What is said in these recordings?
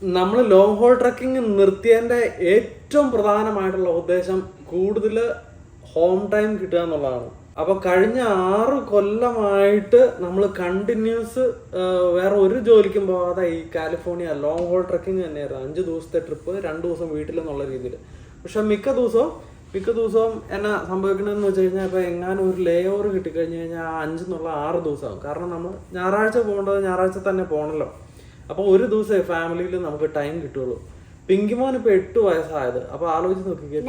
നമ്മൾ long whole trekking നിർത്തിയതിൻ്റെ ഏറ്റവും പ്രധാനമായിട്ടുള്ള ഉദ്ദേശം കൂടുതൽ ഹോം ടൈം കിട്ടുക എന്നുള്ളതാണ്. അപ്പോൾ കഴിഞ്ഞ 6 കൊല്ലമായിട്ട് നമ്മൾ കണ്ടിന്യൂസ് വേറെ ഒരു ജോലിക്കും പോകാതെ ഈ കാലിഫോർണിയ ലോങ് ഹോൾ ട്രക്കിംഗ് തന്നെയായിരുന്നു. 5 ദിവസത്തെ ട്രിപ്പ്, 2 ദിവസം വീട്ടിലെന്നുള്ള രീതിയിൽ. പക്ഷെ മിക്ക ദിവസവും എന്നാ സംഭവിക്കണമെന്ന് വെച്ച് കഴിഞ്ഞാൽ ഇപ്പോൾ എങ്ങാനും ഒരു ലേ ഓവർ കിട്ടിക്കഴിഞ്ഞ് കഴിഞ്ഞാൽ ആ 5 എന്നുള്ള 6 ദിവസമാകും. കാരണം നമ്മൾ ഞായറാഴ്ച പോകേണ്ടത് ഞായറാഴ്ച തന്നെ പോകണമല്ലോ. അപ്പോൾ ഒരു ദിവസമേ ഫാമിലിയിൽ നമുക്ക് ടൈം കിട്ടുള്ളൂ. പിങ്കിമോൻ ഇപ്പോൾ 8 വയസ്സായത്. അപ്പോൾ ആലോചിച്ച് നോക്കിക്കേ,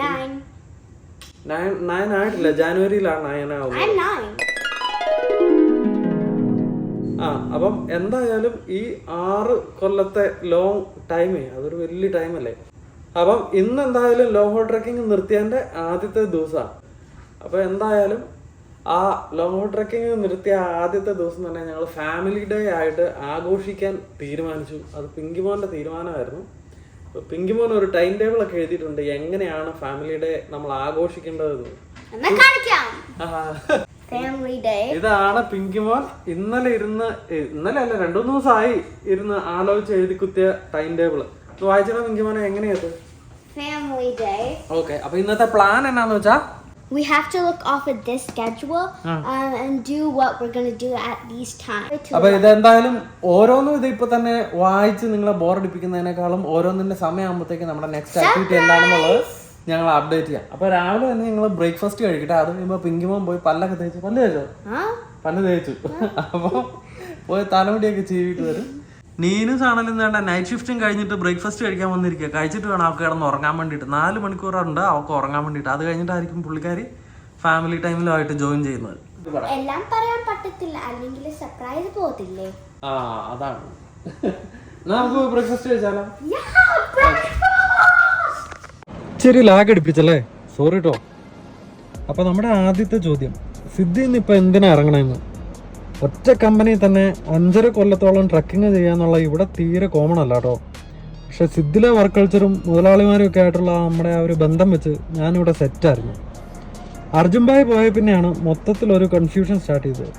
9 ആയിട്ടില്ല, ജാനുവരിയിലാണ് 9 ആവുന്നത്. അപ്പം എന്തായാലും ഈ 6 കൊല്ലത്തെ ലോങ് ടൈമേ അതൊരു വലിയ ടൈമല്ലേ. അപ്പം ഇന്ന് എന്തായാലും ലോങ് ഹോൾ ട്രക്കിംഗ് നിർത്തിയതിൻ്റെ ആദ്യത്തെ ദിവസമാണ്. അപ്പോൾ എന്തായാലും ആ ലോങ് ഹോൾ ട്രക്കിംഗ് നിർത്തിയ ആദ്യത്തെ ദിവസം തന്നെ ഞങ്ങൾ ഫാമിലി ഡേ ആയിട്ട് ആഘോഷിക്കാൻ തീരുമാനിച്ചു. അത് പിങ്കിമോൻ്റെ തീരുമാനമായിരുന്നു. പിങ്കിമോൻ ഒരു ടൈം ടേബിൾ ഒക്കെ എഴുതിയിട്ടുണ്ട് എങ്ങനെയാണ് ഫാമിലി ഡേ നമ്മൾ ആഘോഷിക്കേണ്ടതെന്ന്. ഇതാണ് പിങ്കിമോൻ ഇന്നലെ അല്ല 2-3 ദിവസമായി ഇരുന്ന് ആലോചിച്ച് എഴുതി കുത്തിയ ടൈം ടേബിൾ. വായിച്ചാ പിങ്കിമോനെ എങ്ങനെയത്? ഓക്കെ, അപ്പൊ ഇന്നത്തെ പ്ലാൻ എന്നാന്ന് വെച്ചാ we have to look off at this schedule and do what we're going to do at these times. അപ്പൊ ഇതെന്തായാലും ഓരോന്നും ഇത് ഇപ്പൊ തന്നെ വായിച്ച് നിങ്ങളെ ബോറടിപ്പിക്കുന്നതിനേക്കാളും ഓരോന്നിന്റെ സമയമാകുമ്പോഴത്തേക്ക് നമ്മുടെ നെക്സ്റ്റ് ആക്ടിവിറ്റി എന്താണെന്നുള്ളത് ഞങ്ങൾ അപ്ഡേറ്റ് ചെയ്യാം. അപ്പൊ രാവിലെ തന്നെ ഞങ്ങൾ ബ്രേക്ക്ഫാസ്റ്റ് കഴിക്കട്ടെ. അത് കഴിയുമ്പോൾ പിങ്കിമോൻ പോയി പല്ലൊക്കെ തേച്ചു. പല്ല് തേച്ചു. അപ്പൊ പോയി തലമുടിയൊക്കെ ചീവിട്ട് വരും. നീനൂസ് ആണെങ്കിലും വേണ്ട നൈറ്റ് ഷിഫ്റ്റും കഴിഞ്ഞിട്ട് ബ്രേക്ക്ഫാസ്റ്റ് കഴിക്കാൻ വന്നിരിക്കുക. കഴിച്ചിട്ട് വേണം അവൾക്ക് കിടന്ന് ഉറങ്ങാൻ വേണ്ടിയിട്ട്. 4 മണിക്കൂറുണ്ട് അവൾക്ക് ഉറങ്ങാൻ വേണ്ടിയിട്ട്. അത് കഴിഞ്ഞിട്ടായിരിക്കും പുള്ളിക്കാരി ഫാമിലി ടൈമിലുമായിട്ട് ജോയിൻ ചെയ്യുന്നത്. എല്ലാം പറയാൻ പറ്റത്തില്ല, അല്ലെങ്കിൽ സർപ്രൈസ് പോകത്തില്ലേ. അതാണ്. നമുക്ക് ബ്രേക്ക്ഫാസ്റ്റ് കഴിച്ചാലോ? ഇച്ചിരി ലാഗ് അടിപ്പിച്ചല്ലേ, സോറി കേട്ടോ. അപ്പൊ നമ്മുടെ ആദ്യത്തെ ചോദ്യം, സിദ്ധിന്ന് ഇപ്പൊ എന്തിനാ ഇറങ്ങണമെന്ന്. ഒറ്റ കമ്പനി തന്നെ 5.5 കൊല്ലത്തോളം ട്രക്കിങ് ചെയ്യാന്നുള്ള ഇവിടെ തീരെ കോമൺ അല്ല കേട്ടോ. പക്ഷെ സിദ്ധിലെ വർക്ക് കൾച്ചറും മുതലാളിമാരും ഒക്കെ ആയിട്ടുള്ള നമ്മുടെ ആ ഒരു ബന്ധം വെച്ച് ഞാനിവിടെ സെറ്റായിരുന്നു. അർജുൻ ഭായ് പോയ പിന്നെയാണ് മൊത്തത്തിലൊരു കൺഫ്യൂഷൻ സ്റ്റാർട്ട് ചെയ്തത്.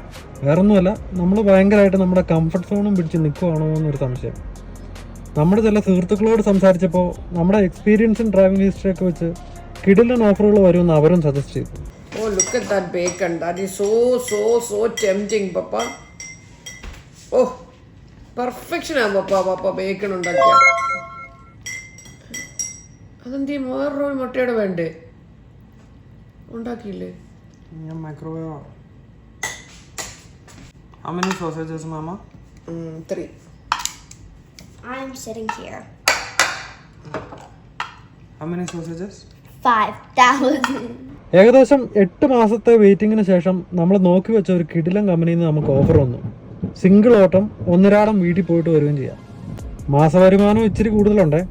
വേറൊന്നുമല്ല, നമ്മൾ ഭയങ്കരമായിട്ട് നമ്മുടെ കംഫർട്ട് സോണും പിടിച്ച് നിൽക്കുവാണോ എന്നൊരു സംശയം. നമ്മുടെ ചില സുഹൃത്തുക്കളോട് സംസാരിച്ചപ്പോൾ നമ്മുടെ എക്സ്പീരിയൻസും ഡ്രൈവിംഗ് ഹിസ്റ്ററിയൊക്കെ വെച്ച് കിടിലൻ ഓഫറുകൾ വരുമെന്ന് അവരും സജസ്റ്റ് ചെയ്തു. Oh, look at that bacon. That is so tempting, Papa. Oh, perfection ആണ് പപ്പ ബേക്കൺ ഉണ്ടാക്കിയ. അതെന്തീ വേറൊരു മുട്ടയുടെ വേണ്ടേ? ഉണ്ടാക്കിയില്ലേ? ഞാൻ microwave. How many sausages, Mama? 3. I'm sitting here. How many sausages? 5,000. ഏകദേശം 8 മാസത്തെ വെയിറ്റിങ്ങിന് ശേഷം നമ്മൾ നോക്കി വെച്ച ഒരു കിടിലൻ കമ്പനിയിൽ നിന്ന് നമുക്ക് ഓഫർ വന്നു. സിംഗിൾ ഓട്ടം 1.5 വീട്ടിൽ പോയിട്ട് വരികയും ചെയ്യാം. മാസവരുമാനം ഇച്ചിരി കൂടുതലുണ്ടേ.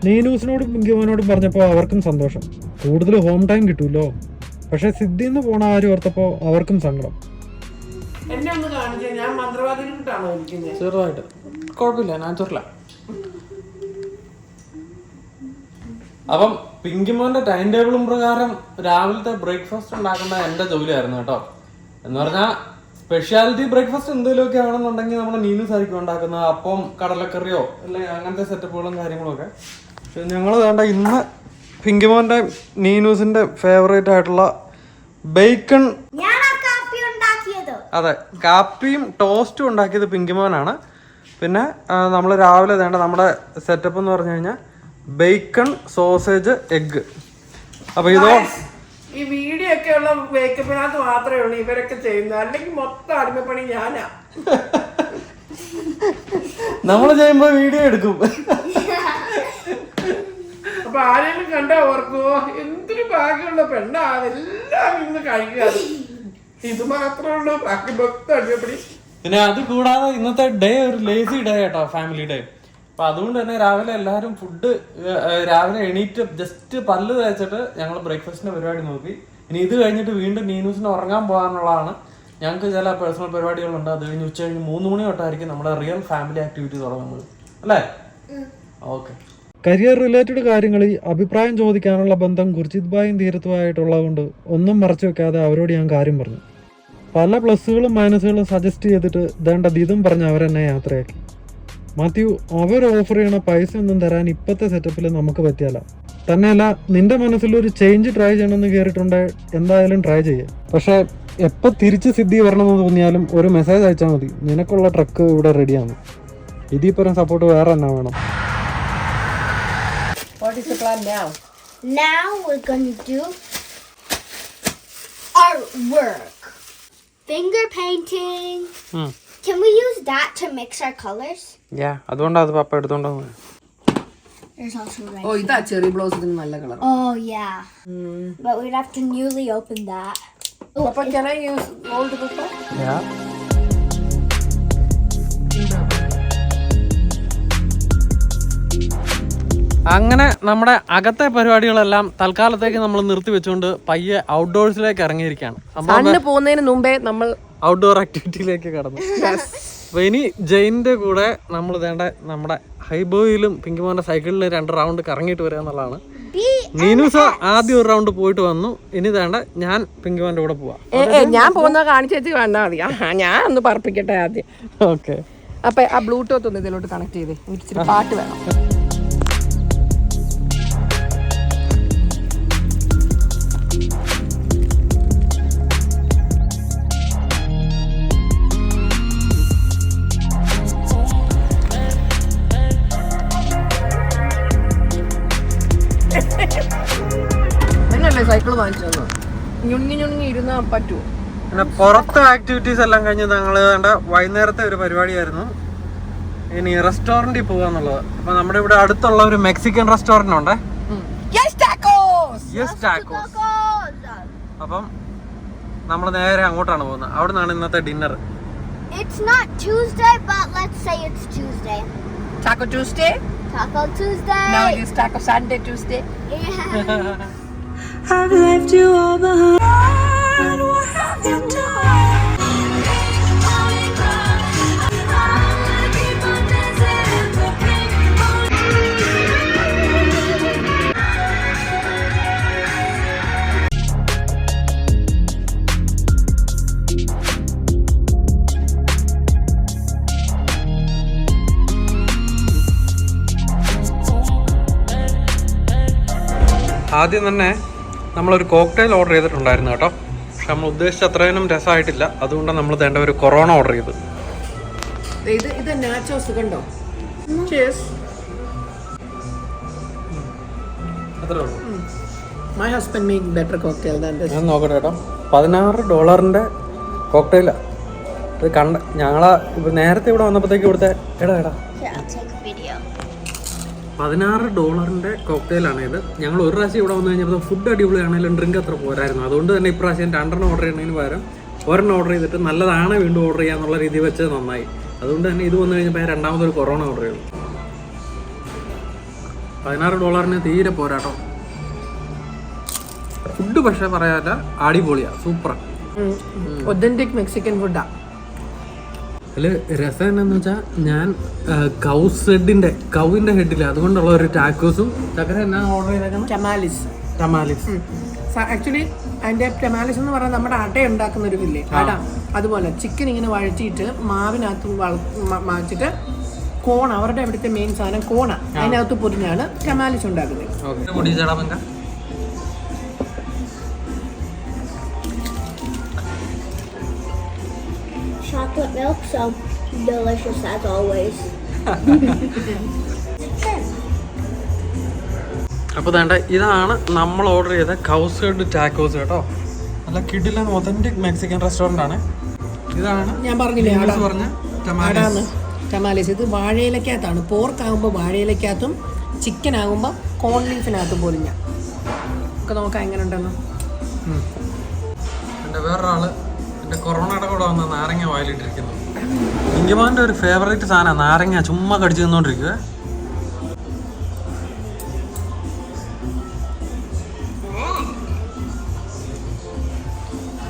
നീനൂസിനോടും പിങ്കിമോനോടും പറഞ്ഞപ്പോൾ അവർക്കും സന്തോഷം. കൂടുതൽ ഹോം ടൈം കിട്ടുമല്ലോ. പക്ഷെ സിദ്ധിന്ന് പോണ ആരും ഓർത്തപ്പോൾ അവർക്കും സങ്കടം. എന്നെ ഒന്ന് കാണിച്ചേ, ഞാൻ മന്ത്രവാദിയിട്ടാണോ ഇരിക്കുന്നത്? ചെറുതായിട്ട് കുഴപ്പമില്ല, നാച്ചുറലാ. അപ്പം പിങ്കിമോന്റെ ടൈം ടേബിളും പ്രകാരം രാവിലത്തെ ബ്രേക്ക്ഫാസ്റ്റ് ഉണ്ടാക്കേണ്ട എൻ്റെ ജോലിയായിരുന്നു കേട്ടോ. എന്ന് പറഞ്ഞാൽ സ്പെഷ്യാലിറ്റി ബ്രേക്ക്ഫാസ്റ്റ് എന്തെങ്കിലുമൊക്കെ ആണെന്നുണ്ടെങ്കിൽ നമ്മുടെ നീനൂസ് ആയിരിക്കും ഉണ്ടാക്കുന്നത്. അപ്പം കടലക്കറിയോ അല്ലെങ്കിൽ അങ്ങനത്തെ സെറ്റപ്പുകളും കാര്യങ്ങളും ഒക്കെ. പക്ഷെ ഞങ്ങൾ വേണ്ട ഇന്ന് പിങ്കിമോന്റെ നീനൂസിന്റെ ഫേവറേറ്റ് ആയിട്ടുള്ള ബേക്കൺ. അതെ, കാപ്പിയും ടോസ്റ്റും ഉണ്ടാക്കിയത് പിങ്കിമോനാണ്. പിന്നെ നമ്മൾ രാവിലെ വേണ്ട നമ്മുടെ സെറ്റപ്പ് എന്ന് പറഞ്ഞു കഴിഞ്ഞാൽ ബേക്കൺ, സോസേജ്, എഗ്. അപ്പൊ ഇതോ ഈ വീഡിയോ ഒക്കെ ഉള്ള മേക്കപ്പിനകത്ത് മാത്രമേ ഉള്ളൂ ഇവരൊക്കെ ചെയ്യുന്നത്. അല്ലെങ്കിൽ മൊത്തം അടിമപ്പണി ഞാനാ. നമ്മൾ ചെയ്യുമ്പോ വീഡിയോ എടുക്കും. അപ്പൊ ആരെങ്കിലും കണ്ടാ ഓർക്കുവോ എന്തൊരു ഭാഗ്യമുള്ള പെണ്ണാ, എല്ലാവരും ഇന്ന് കഴിക്കുക. ഇത് മാത്രമേ ഉള്ളൂ, ബാക്കി മൊത്തം അടിമപ്പണി. പിന്നെ അത് കൂടാതെ ഇന്നത്തെ ഡേ ഒരു ലേസി ഡേ കേട്ടോ, ഫാമിലി ഡേ. അപ്പൊ അതുകൊണ്ട് തന്നെ രാവിലെ എല്ലാവരും ഫുഡ് രാവിലെ എണീറ്റ് ജസ്റ്റ് പല്ല് തേച്ചിട്ട് ഞങ്ങൾ ബ്രേക്ക്ഫാസ്റ്റിന്റെ പരിപാടി നോക്കി. ഇനി ഇത് കഴിഞ്ഞിട്ട് വീണ്ടും നീനൂസിന് ഉറങ്ങാൻ പോകാനുള്ളതാണ്. ഞങ്ങൾക്ക് ചില പേഴ്സണൽ പരിപാടികളുണ്ട്. അത് കഴിഞ്ഞ് ഉച്ച കഴിഞ്ഞ് 3 മണി തൊട്ടായിരിക്കും നമ്മുടെ റിയൽ ഫാമിലി ആക്ടിവിറ്റി തുടങ്ങുന്നത് അല്ലേ? ഓക്കെ. കരിയർ റിലേറ്റഡ് കാര്യങ്ങളിൽ അഭിപ്രായം ചോദിക്കാനുള്ള ബന്ധം ഗുർജിത് ഭായും ധീരത്വമായിട്ടുള്ളത് ഒന്നും മറച്ചു വെക്കാതെ അവരോട് ഞാൻ കാര്യം പറഞ്ഞു. പല പ്ലസ്സുകളും മൈനസുകളും സജസ്റ്റ് ചെയ്തിട്ട് വേണ്ടത് ഇതും പറഞ്ഞ് അവരെന്നെ യാത്രയാക്കി. മാത്യു, അവർ ഓഫർ ചെയ്യണ പൈസ ഒന്നും തരാൻ ഇപ്പോഴത്തെ സെറ്റപ്പിൽ നമുക്ക് പറ്റിയല്ല. തന്നെയല്ല, നിന്റെ മനസ്സിലൊരു ചേഞ്ച് ട്രൈ ചെയ്യണമെന്ന് കയറിയിട്ടുണ്ടെങ്കിൽ എന്തായാലും ട്രൈ ചെയ്യേ. പക്ഷേ എപ്പോൾ തിരിച്ച് സിദ്ധി വരണമെന്ന് തോന്നിയാലും ഒരു മെസ്സേജ് അയച്ചാൽ മതി, നിനക്കുള്ള ട്രക്ക് ഇവിടെ റെഡിയാണ്. ഇതിപ്പുറം സപ്പോർട്ട് വേറെ എന്നാ വേണം. What is the plan now? Now we're going to do artwork. Finger painting. Can we use that to mix our colors? അതുകൊണ്ടാണ് അത് പപ്പ എടുത്തോണ്ട് പോകുന്നത്. There's also red. Oh, ഇതാ ചെറി ബ്ലൗസിന് നല്ല colour. Oh, yeah. But we'd have to newly open that. Papa, can I use old Papa? അങ്ങനെ നമ്മുടെ അകത്തെ പരിപാടികളെല്ലാം തൽക്കാലത്തേക്ക് നമ്മൾ നിർത്തി വെച്ചുകൊണ്ട് പയ്യെ ഔട്ട്ഡോഴ്സിലേക്ക് ഇറങ്ങിയിരിക്കുകയാണ്. സണ്ണ് പോകുന്നതിന് മുമ്പേ നമ്മൾ ഔട്ട്ഡോർ ആക്ടിവിറ്റിയിലേക്ക് കടന്നു. അപ്പൊ ഇനി ജയിന്റെ കൂടെ നമ്മൾ വേണ്ട നമ്മുടെ ഹൈബോയിലും പിങ്കിമോന്റെ സൈക്കിളിൽ 2 റൗണ്ട് കറങ്ങിയിട്ട് വരിക എന്നുള്ളതാണ്. നീനുസ ആദ്യം ഒരു റൗണ്ട് പോയിട്ട് വന്നു. ഇനി വേണ്ട ഞാൻ പിങ്കിമോന്റെ കൂടെ പോവാം. ഞാൻ പോകുന്നത് കാണിച്ചു വേണ്ടാ മതി. ഞാൻ ഒന്ന് പറപ്പിക്കട്ടെ ആദ്യം. ഓക്കെ. അപ്പൊ ആ ബ്ലൂടൂത്ത് ഒന്ന് ഇതിലോട്ട് കണക്ട് ചെയ്തേ. എനിക്ക് ഇച്ചിരി പാട്ട് വേണം. എന്നല്ലേ സൈക്കിൾ വാങ്ങിച്ചു ഞുണുങ്ങി ഇരുന്നാ പറ്റുമോ? പിന്നെ പുറത്തെ ആക്ടിവിറ്റീസ് എല്ലാം കഴിഞ്ഞ് ഞങ്ങൾ വേണ്ട വൈകുന്നേരത്തെ ഒരു പരിപാടിയായിരുന്നു. ഇനി റെസ്റ്റോറൻറ്റിൽ പോകാന്നുള്ളത്. അപ്പൊ നമ്മുടെ ഇവിടെ അടുത്തുള്ള ഒരു മെക്സിക്കൻ റെസ്റ്റോറന്റ് ഉണ്ട്. അപ്പം നമ്മൾ നേരെ അങ്ങോട്ടാണ് പോകുന്നത്. അവിടെ നിന്നാണ് ഇന്നത്തെ dinner. It's not Tuesday, but let's say it's Tuesday. Taco Tuesday? Taco Tuesday. Now it is Taco Sunday Tuesday. Yeah. I've left you all behind. What have you done? ആദ്യം തന്നെ നമ്മളൊരു കോക്ടെയിൽ ഓർഡർ ചെയ്തിട്ടുണ്ടായിരുന്നു കേട്ടോ. പക്ഷെ നമ്മൾ ഉദ്ദേശിച്ച അത്രയും രസമായിട്ടില്ല. അതുകൊണ്ടാണ് നമ്മൾ വേണ്ട ഒരു കൊറോണ ഓർഡർ ചെയ്തത്. ഇത് നാച്ചോസ് കണ്ടോ? Cheers. അത്രേ ഉള്ളൂ. My husband make better cocktail than this. ഞാൻ നോക്കട്ടെ കേട്ടോ. $16 കോക്ടെയിലാണ് ഇത്. ഞങ്ങളാ നേരത്തെ ഇവിടെ വന്നപ്പോഴത്തേക്ക് ഇവിടുത്തെ Here, I'll take a video. $16 കോക്ടെയിലാണ് ഇത്. ഞങ്ങൾ ഒരു പ്രാവശ്യം ഇവിടെ വന്നു കഴിഞ്ഞപ്പോൾ ഫുഡ് അടിപൊളിയാണെങ്കിലും ഡ്രിങ്ക് അത്ര പോരായിരുന്നു. അതുകൊണ്ട് തന്നെ ഇപ്രാവശ്യം 2 ഓർഡർ ചെയ്യുന്നതിന് പകരം 1 ഓർഡർ ചെയ്തിട്ട് നല്ലതാണ് വീണ്ടും ഓർഡർ ചെയ്യാന്നുള്ള രീതി വെച്ച് നന്നായി. അതുകൊണ്ട് തന്നെ ഇത് വന്നു കഴിഞ്ഞപ്പോൾ ഞാൻ രണ്ടാമതൊരു കൊറോണ ഓർഡർ ചെയ്തു. $16 തീരെ പോരാട്ടോ. ഫുഡ് പക്ഷെ പറയാല്ല, അടിപൊളിയാണ്, സൂപ്പറാണ്. ഒതന്റിക് മെക്സിക്കൻ ഫുഡാ. അതിൽ രസം എന്താണെന്ന് വെച്ചാൽ ഞാൻ കൗവിൻ്റെ ഹെഡില്ല, അതുകൊണ്ടുള്ള ഒരു ടാക്കോസും ചക്കര എന്നാ ഓർഡർ ചെയ്തേക്കണം. ടമാലിസ്. ആക്ച്വലി അതിന്റെ ടമാലിസ് എന്ന് പറഞ്ഞാൽ നമ്മുടെ അട ഉണ്ടാക്കുന്ന ഒരു ഇല്ലേ അട, അതുപോലെ ചിക്കൻ ഇങ്ങനെ വഴറ്റിയിട്ട് മാവിനകത്ത് മാച്ചിട്ട് കോണ, അവരുടെ അവിടുത്തെ മെയിൻ സാധനം കോണ, അതിനകത്ത് പൊരിഞ്ഞാണ് ടമാലിസ് ഉണ്ടാക്കുന്നത്. Chocolate milk, so delicious as always. അപ്പോൾ വേണ്ട, ഇതാണ് നമ്മൾ ഓർഡർ ചെയ്ത കൗസേഡ് ടാക്കോസ് കേട്ടോ. നല്ല കിടിലൻ ഒതന്റിക് മെക്സിക്കൻ റെസ്റ്റോറൻ്റ് ആണ്. ഇതാണ് ഞാൻ പറഞ്ഞില്ലേ പറഞ്ഞ ടമാലിസ്. ഇത് വാഴയിലക്കകത്താണ്. പോർക്ക് ആകുമ്പോൾ വാഴയിലക്കകത്തും ചിക്കൻ ആകുമ്പോൾ കോൺ ലീഫിനകത്തും പൊരിഞ്ഞ ഒക്കെ നോക്കാം എങ്ങനെ ഉണ്ടെന്ന്. എൻ്റെ വേറൊരാള് എൻ്റെ കൊറോണയുടെ കൂടെ വന്ന നാരങ്ങ വായിലിട്ടിരിക്കുന്നു. ഇങ്കിമാൻ്റെ ഒരു ഫേവറേറ്റ് സാധനമാണ് നാരങ്ങ. ചുമ്മാ കടിച്ചു തന്നോണ്ടിരിക്കുക.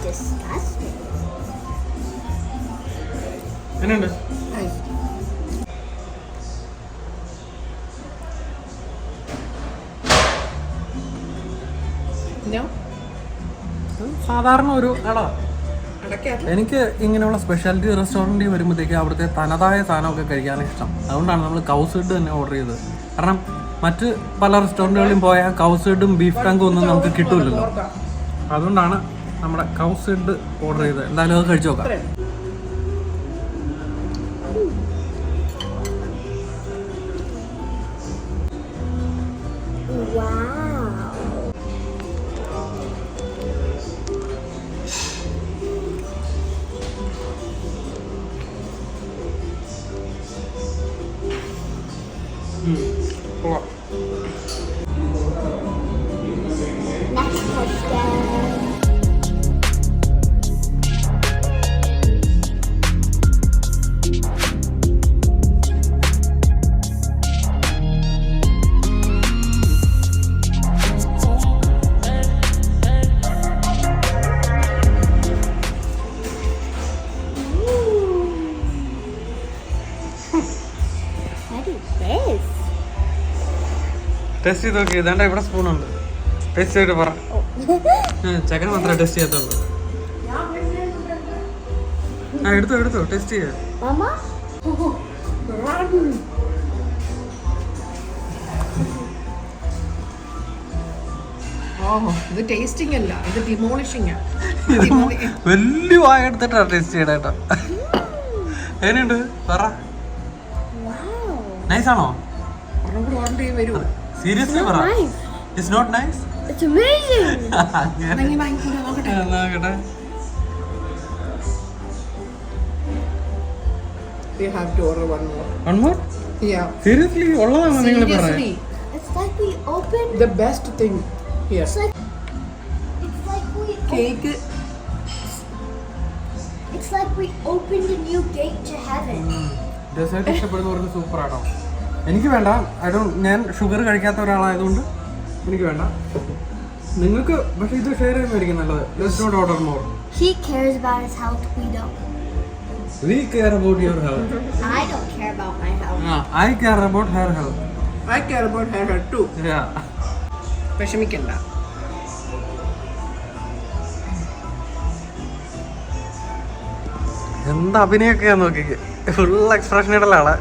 Disgusting. എങ്ങനെയുണ്ട്? സാധാരണ ഒരു അതൊക്കെയാണ്. എനിക്ക് ഇങ്ങനെയുള്ള സ്പെഷ്യാലിറ്റി റെസ്റ്റോറൻറ്റിൽ വരുമ്പോഴത്തേക്ക് അവിടുത്തെ തനതായ സാധനമൊക്കെ കഴിക്കാൻ ഇഷ്ടം. അതുകൊണ്ടാണ് നമ്മൾ കൗസഡ് തന്നെ ഓർഡർ ചെയ്തത്. കാരണം മറ്റ് പല റെസ്റ്റോറൻറ്റുകളിലും പോയാൽ കൗസഡും ബീഫ് ടാങ്കും ഒന്നും നമുക്ക് കിട്ടില്ലല്ലോ. അതുകൊണ്ടാണ് നമ്മുടെ കൗസഡ് ഓർഡർ ചെയ്തത്. എന്തായാലും അത് കഴിച്ചു നോക്കാം. Next touchdown. What is this? Test ചെയ്ത് നോക്കി. ഇതാണ്ട് ഇവിടെ സ്പൂണുണ്ട്. ടേസ്റ്റ് ചെയ്തിട്ട് പറ. ചക്കന് മാത്രമേ ടെസ്റ്റ് ചെയ്യാത്തുള്ളൂ. എടുത്തോ ടെസ്റ്റ് ചെയ്യാ. Mama? ഓഹോ, ഇത് ടേസ്റ്റിംഗ് അല്ല, ഇത് ഡിമോളിഷിംഗ്. വലിയ വായ എടുത്തിട്ടാണ് ടേസ്റ്റ് ചെയ്യണ കേട്ടോ. എങ്ങനെയുണ്ട് പറ. നൈസ് ആണോ? ഓർഡർ ചെയ്ത് വരൂ. സീരിയസ്ലി പറ. It's not nice. It's amazing. നോക്കട്ടെ. We have to order one more. One more? Yeah. Seriously ഉള്ളതാണോ നിങ്ങൾ പറയുന്നത്? Seriously, It's like we opened. the best thing here. It's like we. Cake. It's like we opened a new gate to heaven. Dessert ഇഷ്ടപ്പെടുന്നവർക്ക് super ആട്ടോ. എനിക്ക് വേണ്ട. ഞാൻ sugar കഴിക്കാത്ത ഒരാളായതുകൊണ്ട് എനിക്ക് വേണ്ട. നിങ്ങൾക്ക് പക്ഷെ ഇത് ഷെയർ ചെയ്യുന്നതായിരിക്കും നല്ലത്. Let's not order more. He cares about his health. We don't. We care about your health. I don't care about my health. I care about her health. I care about her too. Yeah. വിഷമിക്കണ്ട. എന്താ അഭിനയൊക്കെയാ നോക്കിക്ക്. Full expression ഇടലാണ്.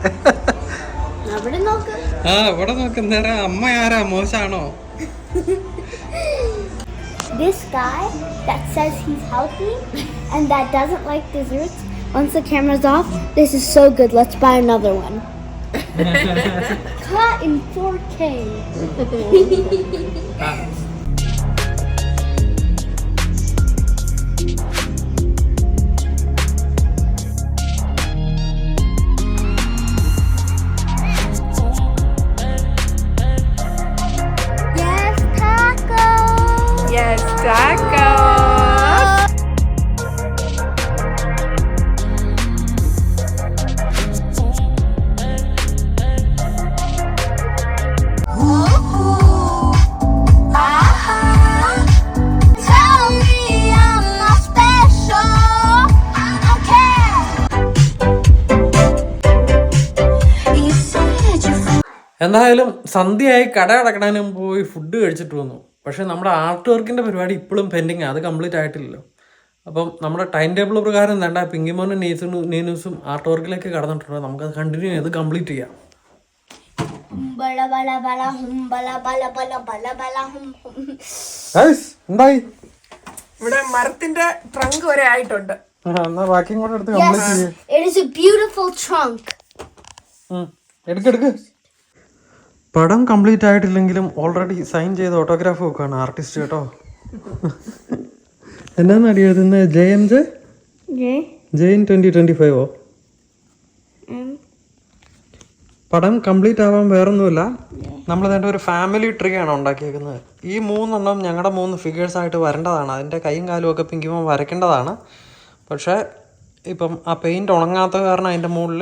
അവിടെ നോക്ക്. ഇവിടെ നോക്കുന്നേരം അമ്മ ആരാ മോശമാണോ? This guy that says he's healthy and that doesn't like desserts. Once the camera's off, this is so good. Let's buy another one. Caught in 4K. Yes, taco. Yes, taco. Tell me I'm not special. I don't care. You said you. എന്തായാലും സന്ധ്യയായി കട അടക്കണതിന് മുമ്പ് പോയി food കഴിച്ചിട്ട് വന്നു. പക്ഷെ നമ്മുടെ art വർക്കിൻ്റെ പരിപാടി ഇപ്പോഴും പെൻഡിങ്. അത് കംപ്ലീറ്റ് ആയിട്ടില്ലല്ലോ. അപ്പം നമ്മുടെ ടൈം ടേബിൾ പ്രകാരം വേണ്ട പിങ്കിമോനും നീനൂസും ആർട്ട് വർക്കിലേക്ക് കടന്നിട്ടുണ്ട്. നമുക്കത് കണ്ടിന്യൂ ചെയ്ത് കംപ്ലീറ്റ് ചെയ്യാം. Bala bala bala hum bala bala bala bala bala hum hum. എന്തായി? ഇവിടെ മരത്തിന്റെ ട്രങ്ക് വരെ ആയിട്ടുണ്ട്. എന്നാ ബാക്കിയും കൂടെ എടുത്ത് കംപ്ലീറ്റ് ചെയ്യേ. It is a beautiful trunk. എടുക്കെടുക്ക്. പടം കംപ്ലീറ്റ് ആയിട്ടില്ലെങ്കിലും ഓൾറെഡി സൈൻ ചെയ്ത് ഓട്ടോഗ്രാഫ് വെക്കുകയാണ് ആർട്ടിസ്റ്റ് കേട്ടോ. എന്നാന്ന് അറിയാവുന്ന ജെയിൻ 2025 പടം കംപ്ലീറ്റ് ആവാൻ വേറൊന്നുമില്ല. നമ്മളതിൻ്റെ ഒരു ഫാമിലി ട്രീ ആണ് ഉണ്ടാക്കിയേക്കുന്നത്. ഈ 3 ഞങ്ങളുടെ 3 ഫിഗേഴ്സ് ആയിട്ട് വരേണ്ടതാണ്. അതിൻ്റെ കൈയും കാലും ഒക്കെ പിങ്കിമോൻ വരയ്ക്കേണ്ടതാണ്. പക്ഷേ ഇപ്പം ആ പെയിൻറ് ഉണങ്ങാത്ത കാരണം അതിൻ്റെ മുകളിൽ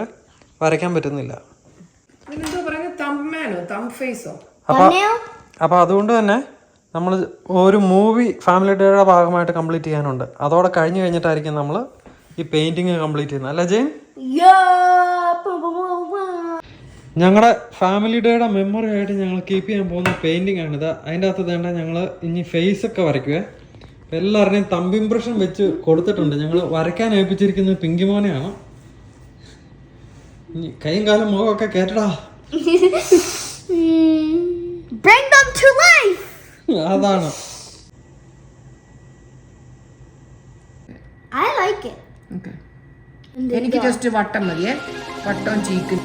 വരയ്ക്കാൻ പറ്റുന്നില്ല. അപ്പോൾ അതുകൊണ്ട് തന്നെ നമ്മൾ ഒരു മൂവി ഫാമിലി ഡേയുടെ ഭാഗമായിട്ട് കംപ്ലീറ്റ് ചെയ്യാനുണ്ട്. അതോടെ കഴിഞ്ഞ് കഴിഞ്ഞിട്ടായിരിക്കും നമ്മൾ ഈ പെയിൻറ്റിങ് കംപ്ലീറ്റ് ചെയ്യുന്നത്. അല്ലേ ജെയിൻ? ഞങ്ങളുടെ ഫാമിലി ഡേയുടെ മെമ്മറി ആയിട്ട് ഞങ്ങൾ കീപ്പ് ചെയ്യാൻ പോകുന്ന പെയിൻറ്റിങ് ആണിത്. അതിൻ്റെ അകത്ത് വേണ്ട ഞങ്ങൾ ഇനി ഫേസ് ഒക്കെ വരയ്ക്കുവേ. എല്ലാവരുടെയും തമ്പ് ഇംപ്രഷൻ വെച്ച് കൊടുത്തിട്ടുണ്ട്. ഞങ്ങൾ വരയ്ക്കാൻ ഏൽപ്പിച്ചിരിക്കുന്നത് പിങ്കിമോനെയാണ്. കൈയും കാലും മുഖമൊക്കെ കേട്ടടാ. Bring them to life. അതാണ്. I like it. Okay. എനിക്ക് ജസ്റ്റ് വട്ടം മതിയേ, വട്ടവും ചീക്കും.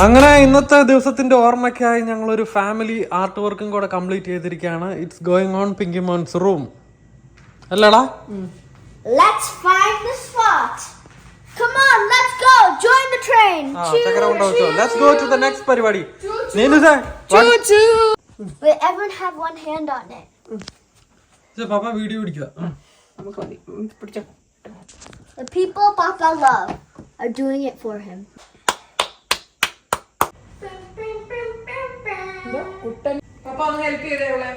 അങ്ങനെ ഇന്നത്തെ ദിവസത്തിന്റെ ഓർമ്മയ്ക്കായി ഞങ്ങൾ ഒരു ഫാമിലി ആർട്ട് വർക്കും കൂടെ കംപ്ലീറ്റ് ചെയ്തിരിക്കുകയാണ്. ഇറ്റ്സ് ഗോയിങ് ഓൺ പിങ്കിമോൻസ് റൂം അല്ലടാ? Let's find the spot. Come on, let's go. Join the train. Let's go to the next പരിപാടി. Wait, everyone have one hand on it. പാപ്പ വീഡിയോ പിടിക്കുക. നമുക്ക് മതി, പിടിച്ചോ. The people Papa love are doing it for him. പപ്പ ഒന്ന് help ചെയ്തേ അവളെ.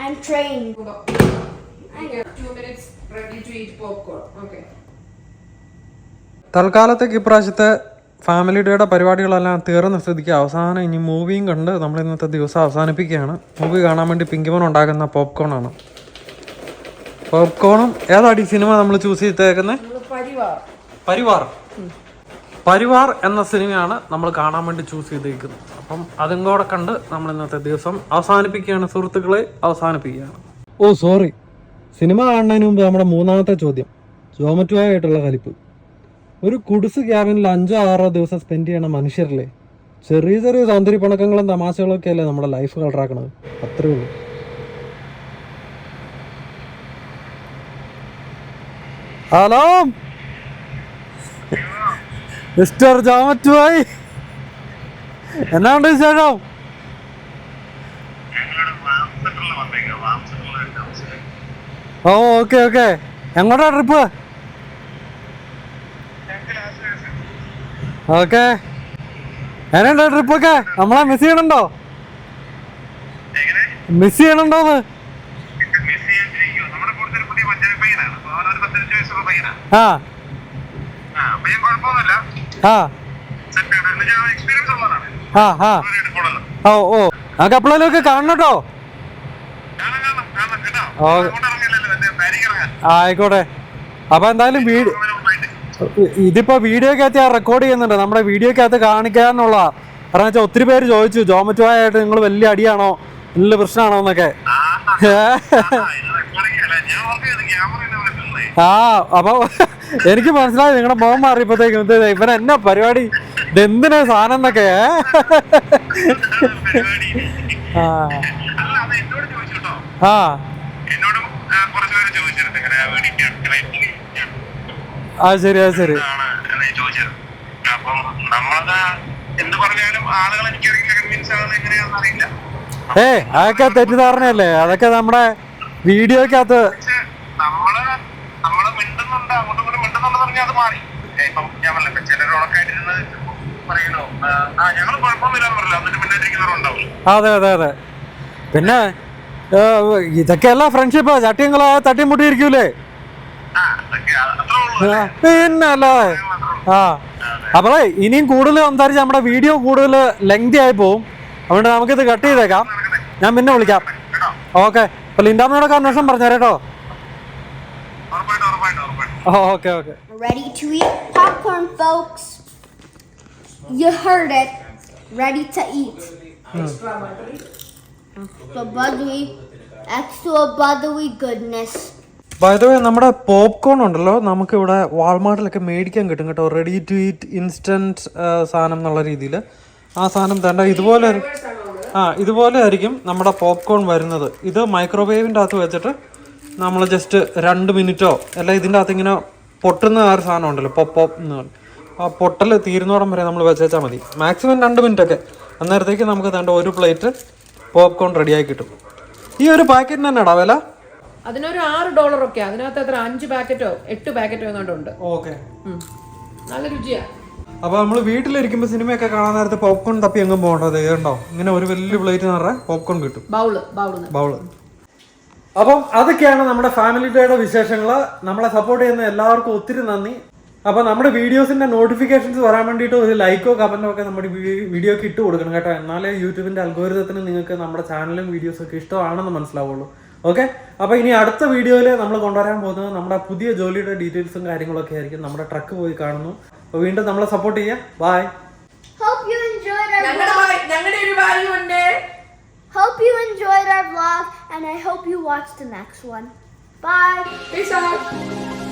I'm trained. 2 minutes ready to eat popcorn. Okay. തൽക്കാലത്തേക്ക് ഇപ്രാവശ്യത്തെ ഫാമിലി ഡേയുടെ പരിപാടികളെല്ലാം തീർന്ന സ്ഥിതിക്ക് അവസാനം ഇനി മൂവിയും കണ്ട് നമ്മൾ ഇന്നത്തെ ദിവസം അവസാനിപ്പിക്കുകയാണ്. മൂവി കാണാൻ വേണ്ടി പിങ്കിമോൻ ഉണ്ടാക്കുന്ന പോപ്കോൺ ആണ്. പോപ്കോണും ഏതാടി സിനിമ നമ്മൾ ചൂസ് ചെയ്തേക്കുന്നത്? പരിവാർ എന്ന സിനിമയാണ് നമ്മൾ കാണാൻ വേണ്ടി ചൂസ് ചെയ്തേക്കുന്നത്. അപ്പം അതും കൂടെ കണ്ട് നമ്മൾ ഇന്നത്തെ ദിവസം അവസാനിപ്പിക്കുകയാണ് സുഹൃത്തുക്കളെ, അവസാനിപ്പിക്കുകയാണ്. ഓ സോറി, സിനിമ കാണുന്നതിന് മുമ്പ് നമ്മുടെ മൂന്നാമത്തെ ചോദ്യം, ജോമറ്റുവായിട്ടുള്ള കലിപ്പ്. ഒരു കുടിസ് ക്യാബിനിൽ 5-6 ദിവസം സ്പെൻഡ് ചെയ്യണ മനുഷ്യരല്ലേ, ചെറിയ ചെറിയ സൗന്ദര്യ പണക്കങ്ങളും തമാശകളൊക്കെ അല്ലേ നമ്മുടെ ലൈഫ് കളറാക്കണത്. അത്രേ ഉള്ളൂ. ഹലോ മിസ്റ്റർ ജോമറ്റുവായി, എന്നാണ്ട് വിശേഷം? ഓ ഓക്കെ ഓക്കെ. എങ്ങോട്ടാ ട്രിപ്പ്? ഓക്കെ, എങ്ങനെയുണ്ടോ ട്രിപ്പൊക്കെ? നമ്മളെ മിസ് ചെയ്യണുണ്ടോ? മിസ് ചെയ്യണുണ്ടോന്ന്? ആ ആ ആ ആ ഓ ഓ നമുക്ക് എപ്പോഴേലൊക്കെ കാണണം കേട്ടോ. ആയിക്കോട്ടെ. അപ്പൊ എന്തായാലും ഇതിപ്പോ വീഡിയോക്കകത്ത് ഞാൻ റെക്കോർഡ് ചെയ്യുന്നുണ്ട്, നമ്മുടെ വീഡിയോക്കകത്ത് കാണിക്കാന്നുള്ള. കാരണം വെച്ചാൽ ഒത്തിരി പേര് ചോദിച്ചു ജോമറ്റുവായിട്ട് നിങ്ങൾ വലിയ അടിയാണോ, വലിയ പ്രശ്നമാണോ എന്നൊക്കെ. ആ അപ്പൊ എനിക്ക് മനസ്സിലായി നിങ്ങളുടെ മോൻ മാറിയപ്പോഴത്തേക്കും ഇവൻ എന്നാ പരിപാടി, ഇതെന്തിനാ സാധനം എന്നൊക്കെ. ആ ആ ആ ശരി അത് ശരി. അതൊക്കെ തെറ്റിദ്ധാരണയല്ലേ, അതൊക്കെ നമ്മുടെ വീഡിയോക്കകത്ത്. അതെ അതെ അതെ. പിന്നെ ഇതൊക്കെയല്ല ഫ്രണ്ട്ഷിപ്പ്, ചട്ടിയങ്ങളെ തട്ടിമുട്ടിയിരിക്കൂലേ. പിന്നെ അല്ലാതെ. ആ അപ്പോഴേ ഇനിയും കൂടുതൽ സംസാരിച്ച് നമ്മുടെ വീഡിയോ കൂടുതൽ ലെങ്തി ആയി പോവും. അതുകൊണ്ട് നമുക്കിത് കട്ട് ചെയ്തേക്കാം, ഞാൻ പിന്നെ വിളിക്കാം. ഓക്കെ. അപ്പൊ ലിൻഡാമ്മയോടൊക്കെ അന്വേഷണം പറഞ്ഞേരട്ടോ. Okay okay. Ready to eat popcorn, folks. You heard it. Ready to eat. So buttery, extra buttery goodness. By the way നമ്മുടെ പോപ്കോൺ ഉണ്ടല്ലോ, നമുക്കിവിടെ വാൾമാർട്ടിലൊക്കെ മേടിക്കാൻ കിട്ടും കേട്ടോ. റെഡി ടു ഈറ്റ് ഇൻസ്റ്റൻറ്റ് സാധനം എന്നുള്ള രീതിയിൽ. ആ സാധനം തേണ്ട ഇതുപോലെ ആയിരിക്കും നമ്മുടെ പോപ്കോൺ വരുന്നത്. ഇത് മൈക്രോവേവിൻ്റെ അകത്ത് വെച്ചിട്ട് നമ്മൾ ജസ്റ്റ് 2 മിനിറ്റോ അല്ല ഇതിൻ്റെ അകത്ത് ഇങ്ങനെ പൊട്ടുന്ന ആ ഒരു സാധനം ഉണ്ടല്ലോ, പോപ്പ് എന്ന് പറയും. ആ പൊട്ടൽ തീരുന്നോടം വരെ നമ്മൾ വെച്ചാൽ മതി, മാക്സിമം 2 മിനിറ്റൊക്കെ. അന്നേരത്തേക്ക് നമുക്ക് തേണ്ട ഒരു പ്ലേറ്റ് പോപ്കോൺ റെഡിയായി കിട്ടും. ഈ ഒരു പാക്കറ്റിന് തന്നെയാടാ വില? അതിനൊരു $6 ഒക്കെ. അതിനകത്ത് എത്ര 5 പാക്കറ്റോ 8 പാക്കറ്റോ എന്നുണ്ട്. ഓക്കെ, നല്ല രുചിയാ. അപ്പൊ നമ്മൾ വീട്ടിലിരിക്കുമ്പോൾ സിനിമയൊക്കെ കാണാൻ നേരത്തെ പോപ്കോൺ തപ്പി എങ്ങും പോകേണ്ടത് കേട്ടോ. ഇങ്ങനെ ഒരു വലിയ പ്ലേറ്റ് എന്ന് പറഞ്ഞാൽ പോപ്കോൺ കിട്ടും, ബൗള്. അപ്പം അതൊക്കെയാണ് നമ്മുടെ ഫാമിലി ഡേയുടെ വിശേഷങ്ങൾ. നമ്മളെ സപ്പോർട്ട് ചെയ്യുന്ന എല്ലാവർക്കും ഒത്തിരി നന്ദി. അപ്പോൾ നമ്മുടെ വീഡിയോസിന്റെ നോട്ടിഫിക്കേഷൻസ് വരാൻ വേണ്ടിയിട്ട് ഒരു ലൈക്കോ കമന്റോ ഒക്കെ നമ്മുടെ വീഡിയോക്ക് ഇട്ട് കൊടുക്കണം കേട്ടോ. എന്നാലേ യൂട്യൂബിന്റെ അൽഗോരിതത്തിന് നിങ്ങൾക്ക് നമ്മുടെ ചാനലും വീഡിയോസും ഒക്കെ ഇഷ്ടമാണെന്ന് മനസ്സിലാവുള്ളൂ. ഓക്കെ, അപ്പോൾ ഇനി അടുത്ത വീഡിയോയിൽ നമ്മൾ കൊണ്ടുവരാൻ പോകുന്നത് നമ്മുടെ പുതിയ ജോലിയുടെ ഡീറ്റെയിൽസും കാര്യങ്ങളൊക്കെ ആയിരിക്കും. നമ്മുടെ ട്രക്ക് പോയി കാണുന്നു. അപ്പോൾ വീണ്ടും നമ്മളെ സപ്പോർട്ട് ചെയ്യാം. By. Hope you enjoyed our ഞങ്ങളുടെ ഒരു ഭാര്യയുണ്ട്. Hope you enjoyed our vlog, and I hope you watch the next one. Bye. Peace out.